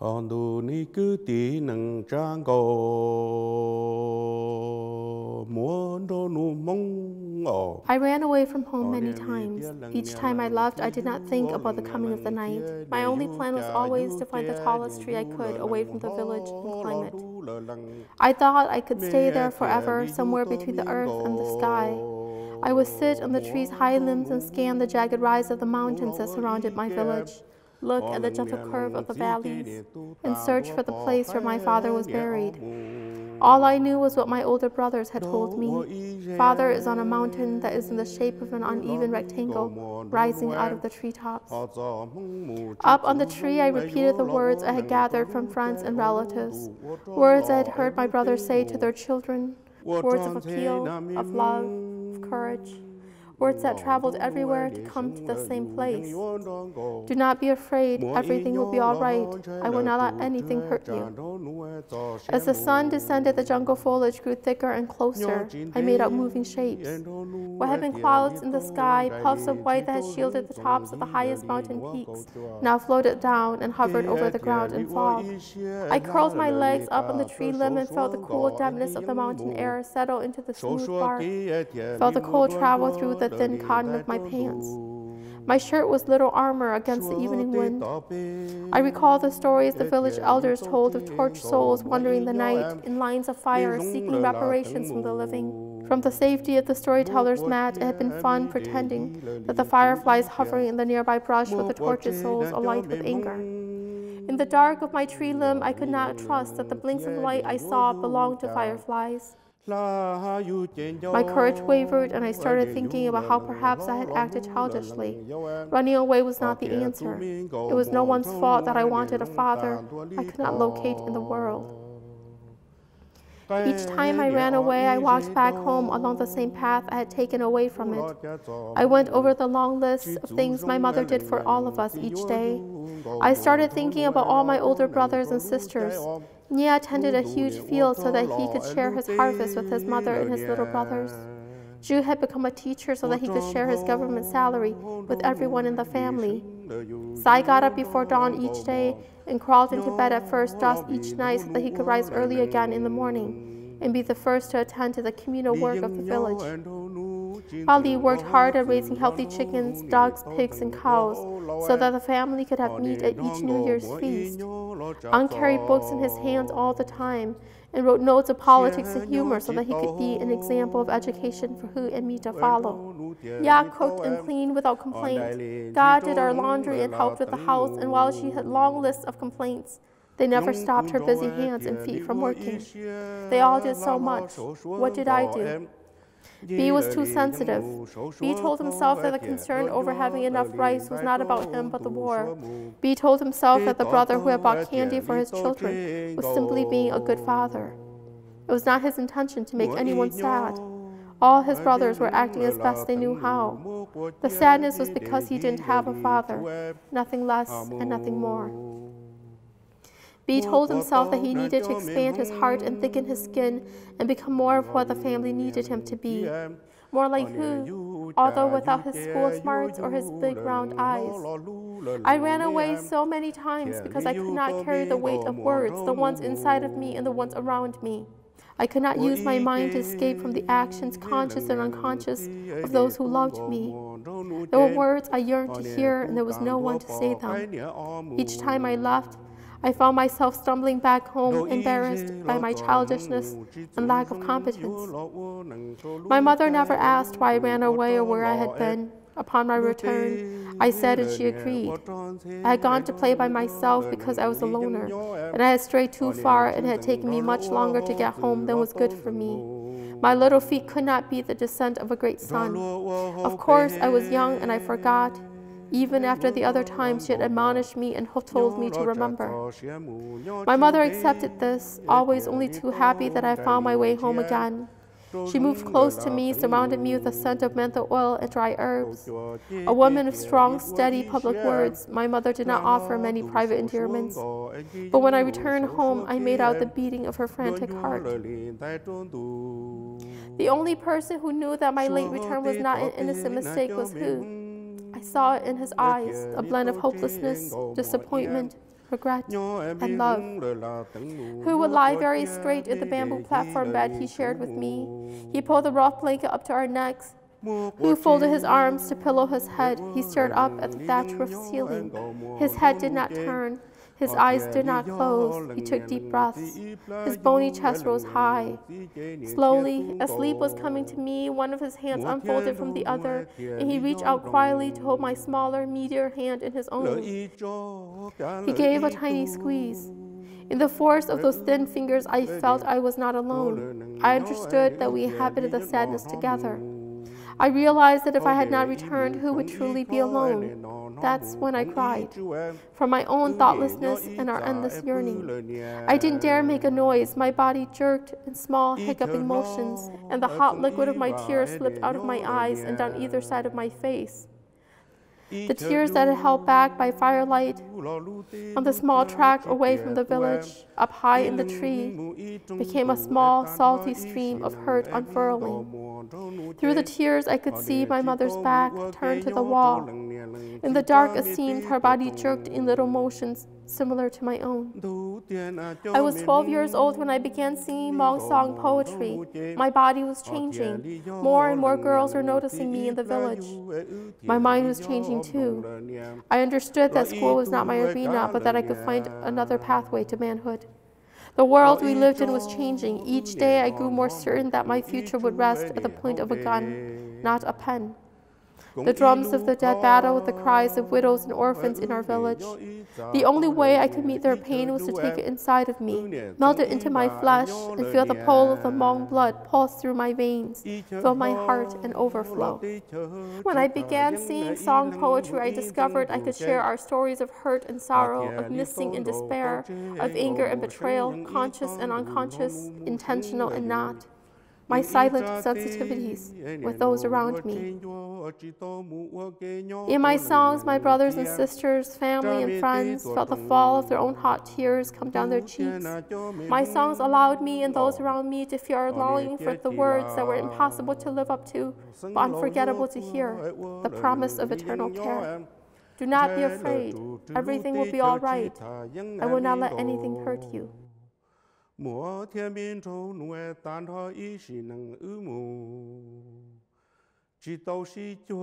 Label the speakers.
Speaker 1: Hondu ni cứ tí nâng trang go muốn đô nu mong ngỏ.
Speaker 2: I ran away from home many times. Each time I left, I did not think about the coming of the night. My only plan was always to find the tallest tree I could away from the village and climb it. I thought I could stay there forever, somewhere between the earth and the sky. I would sit on the tree's high limbs and scan the jagged rise of the mountains that surrounded my village, look at the gentle curve of the valleys, and search for the place where my father was buried. All I knew was what my older brothers had told me. Father is on a mountain that is in the shape of an uneven rectangle, rising out of the treetops. Up on the tree, I repeated the words I had gathered from friends and relatives, words I had heard my brothers say to their children, words of appeal, of love, of courage, words that traveled everywhere to come to the same place. Do not be afraid, everything will be all right. I will not let anything hurt you. As the sun descended, the jungle foliage grew thicker and closer. I made out moving shapes. What had been clouds in the sky, puffs of white that had shielded the tops of the highest mountain peaks, now floated down and hovered over the ground in fog. I curled my legs up on the tree limb and felt the cool dampness of the mountain air settle into the smooth bark, felt the cold travel through the thin cotton of my pants. My shirt was little armor against the evening wind. I recall the stories the village elders told of torched souls wandering the night in lines of fire seeking reparations from the living. From the safety of the storyteller's mat, it had been fun pretending that the fireflies hovering in the nearby brush were the tortured souls alight with anger. In the dark of my tree limb, I could not trust that the blinks of light I saw belonged to fireflies. My courage wavered, and I started thinking about how perhaps I had acted childishly. Running away was not the answer. It was no one's fault that I wanted a father I could not locate in the world. Each time I ran away, I walked back home along the same path I had taken away from it. I went over the long list of things my mother did for all of us each day. I started thinking about all my older brothers and sisters. Nia tended a huge field so that he could share his harvest with his mother and his little brothers. Ju had become a teacher so that he could share his government salary with everyone in the family. Sai got up before dawn each day and crawled into bed at first dusk each night so that he could rise early again in the morning and be the first to attend to the communal work of the village. Ali worked hard at raising healthy chickens, ducks, pigs, and cows so that the family could have meat at each New Year's feast. Ang carried books in his hands all the time and wrote notes of politics and humor so that he could be an example of education for Hu and me to follow. Ya cooked and cleaned without complaint. God did our laundry and helped with the house, and while she had long lists of complaints, they never stopped her busy hands and feet from working. They all did so much. What did I do? B was too sensitive. B told himself that the concern over having enough rice was not about him but the war. B told himself that the brother who had bought candy for his children was simply being a good father. It was not his intention to make anyone sad. All his brothers were acting as best they knew how. The sadness was because he didn't have a father, nothing less and nothing more. B told himself that he needed to expand his heart and thicken his skin and become more of what the family needed him to be. More like Hu, although without his school smarts or his big round eyes. I ran away so many times because I could not carry the weight of words, the ones inside of me and the ones around me. I could not use my mind to escape from the actions, conscious and unconscious, of those who loved me. There were words I yearned to hear, and there was no one to say them. Each time I left, I found myself stumbling back home, embarrassed by my childishness and lack of competence. My mother never asked why I ran away or where I had been. Upon my return, I said and she agreed. I had gone to play by myself because I was a loner, and I had strayed too far and it had taken me much longer to get home than was good for me. My little feet could not beat the descent of a great sun. Of course, I was young and I forgot, even after the other times she had admonished me and told me to remember. My mother accepted this, always only too happy that I found my way home again. She moved close to me, surrounded me with the scent of menthol oil and dry herbs. A woman of strong, steady public words, my mother did not offer many private endearments. But when I returned home, I made out the beating of her frantic heart. The only person who knew that my late return was not an innocent mistake was Hu. I saw it in his eyes, a blend of hopelessness, disappointment, regret, and love. Who would lie very straight in the bamboo platform bed he shared with me. He pulled the rough blanket up to our necks. Who folded his arms to pillow his head. He stared up at the thatch roof ceiling. His head did not turn. His eyes did not close. He took deep breaths. His bony chest rose high. Slowly, as sleep was coming to me, one of his hands unfolded from the other, and he reached out quietly to hold my smaller, meatier hand in his own. He gave a tiny squeeze. In the force of those thin fingers, I felt I was not alone. I understood that we inhabited the sadness together. I realized that if I had not returned, who would truly be alone? That's when I cried, from my own thoughtlessness and our endless yearning. I didn't dare make a noise. My body jerked in small, hiccuping motions, and the hot liquid of my tears slipped out of my eyes and down either side of my face. The tears that had held back by firelight on the small track away from the village, up high in the tree, became a small, salty stream of hurt unfurling. Through the tears, I could see my mother's back turned to the wall. In the dark, it seemed her body jerked in little motions similar to my own. I was 12 years old when I began singing Hmong song poetry. My body was changing. More and more girls were noticing me in the village. My mind was changing too. I understood that school was not my arena, but that I could find another pathway to manhood. The world we lived in was changing. Each day I grew more certain that my future would rest at the point of a gun, not a pen. The drums of the dead battled, the cries of widows and orphans in our village. The only way I could meet their pain was to take it inside of me, melt it into my flesh, and feel the pull of the Hmong blood pulse through my veins, fill my heart, and overflow. When I began singing song poetry, I discovered I could share our stories of hurt and sorrow, of missing and despair, of anger and betrayal, conscious and unconscious, intentional and not. My silent sensitivities with those around me. In my songs, my brothers and sisters, family and friends felt the fall of their own hot tears come down their cheeks. My songs allowed me and those around me to feel a longing for the words that were impossible to live up to, but unforgettable to hear, the promise of eternal care. Do not be afraid. Everything will be all right. I will not let anything hurt you.
Speaker 1: 摩天边中努爱单他一时能耳目，直到是脚。